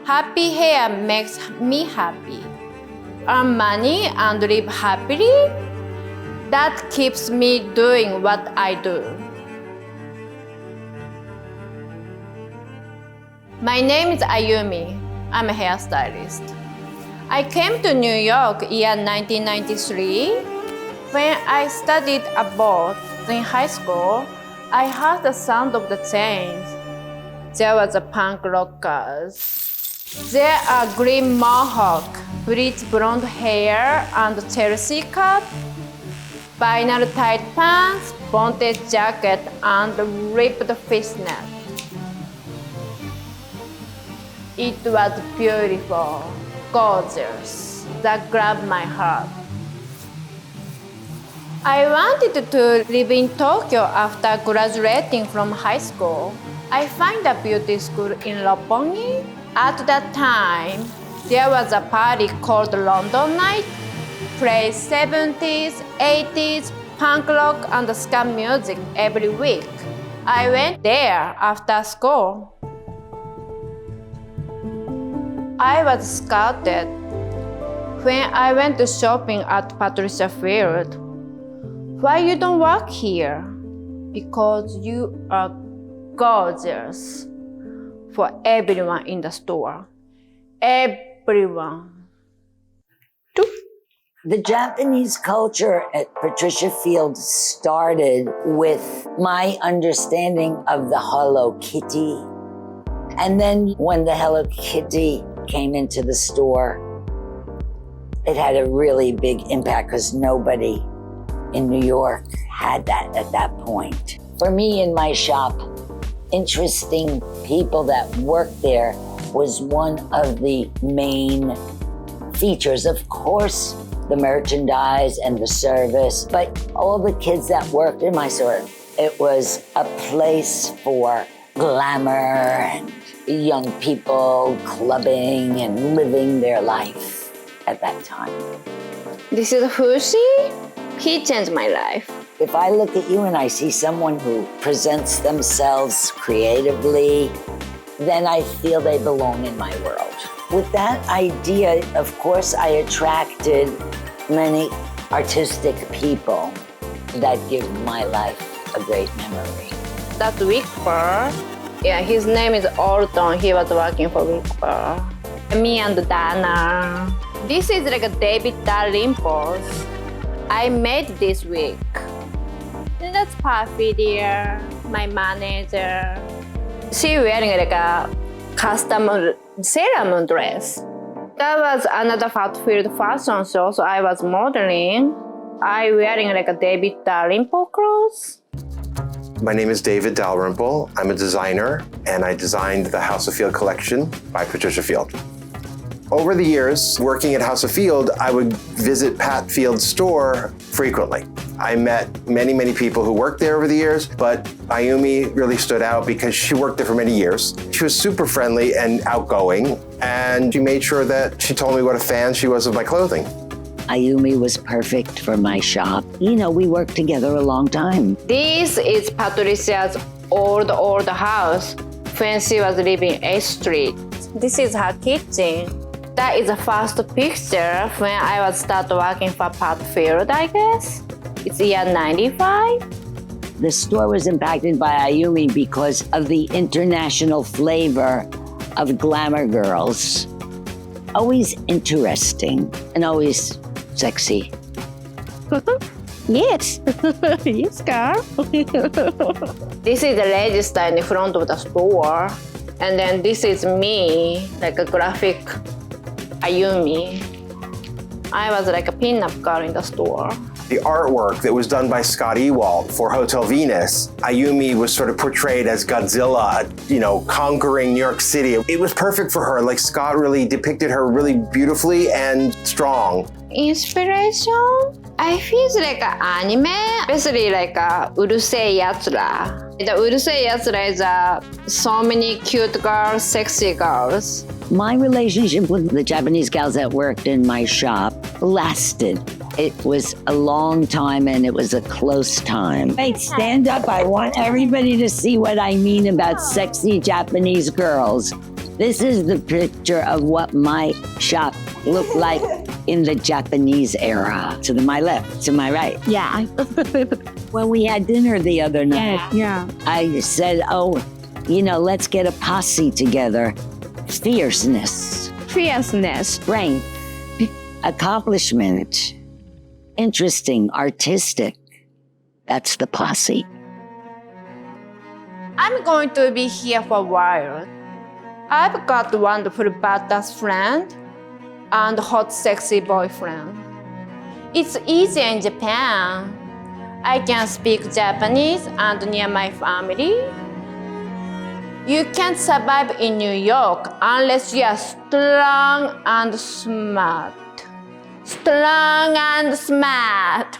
Happy hair makes me happy. Earn money and live happily. That keeps me doing what I do. My name is Ayumi. I'm a hairstylist. I came to New York year 1993. When I studied abroad in high school, I heard the sound of the chains. There was a punk rockers. There are green mohawk, bleach blonde hair and Chelsea cut, vinyl tight pants, bondage jacket, and ripped fishnet. It was beautiful, gorgeous, that grabbed my heart. I wanted to live in Tokyo after graduating from high school. I found a beauty school in Roppongi. At that time, there was a party called London Night, play 70s, 80s, punk rock and ska music every week. I went there after school. I was scouted when I went shopping at Patricia Field. Why you don't work here? Because you are gorgeous. For everyone in the store. Everyone. The Japanese culture at Patricia Field started with my understanding of the Hello Kitty. And then when the Hello Kitty came into the store, it had a really big impact because nobody in New York had that at that point. For me in my shop, interesting people that worked there was one of the main features. Of course, the merchandise and the service, but all the kids that worked in my store, it was a place for glamour and young people clubbing and living their life at that time. This is Fushi. He changed my life. If I look at you and I see someone who presents themselves creatively, then I feel they belong in my world. With that idea, of course, I attracted many artistic people that give my life a great memory. That Whisper, yeah, his name is Alton. He was working for Whisper. Me and Dana. This is like a David Dalrymple's. I made this week. That's Perfidia, my manager. She wearing like a custom Sailor Moon dress. That was another Fatfield fashion show, so I was modeling. I wearing like a David Dalrymple clothes. My name is David Dalrymple. I'm a designer, and I designed the House of Field collection by Patricia Field. Over the years, working at House of Field, I would visit Pat Field's store frequently. I met many people who worked there over the years, but Ayumi really stood out because she worked there for many years. She was super friendly and outgoing, and she made sure that she told me what a fan she was of my clothing. Ayumi was perfect for my shop. You know, we worked together a long time. This is Patricia's old house when she was living 8th Street. This is her kitchen. That is the first picture when I was start working for Pat Field, I guess. It's year 95. The store was impacted by Ayumi because of the international flavor of glamour girls. Always interesting and always sexy. Yes. Yes, girl. This is the register in the front of the store. And then this is me, like a graphic Ayumi. I was like a pin-up girl in the store. The artwork that was done by Scott Ewald for Hotel Venus, Ayumi was sort of portrayed as Godzilla, you know, conquering New York City. It was perfect for her. Like Scott really depicted her really beautifully and strong. Inspiration? I feel like an anime, especially like Urusei Yatsura. The Urusei Yatsura is so many cute girls, sexy girls. My relationship with the Japanese gals that worked in my shop lasted. It was a long time and it was a close time. Wait, stand up. I want everybody to see what I mean about sexy Japanese girls. This is the picture of what my shop looked like in the Japanese era. To my left, to my right. Yeah. When we had dinner the other night, Yeah. I said, let's get a posse together. Fierceness, Fierceness. strength, accomplishment, interesting, artistic. That's the posse. I'm going to be here for a while. I've got a wonderful badass friend and hot sexy boyfriend. It's easy in Japan. I can speak Japanese and near my family. You can't survive in New York unless you are strong and smart. Strong and smart.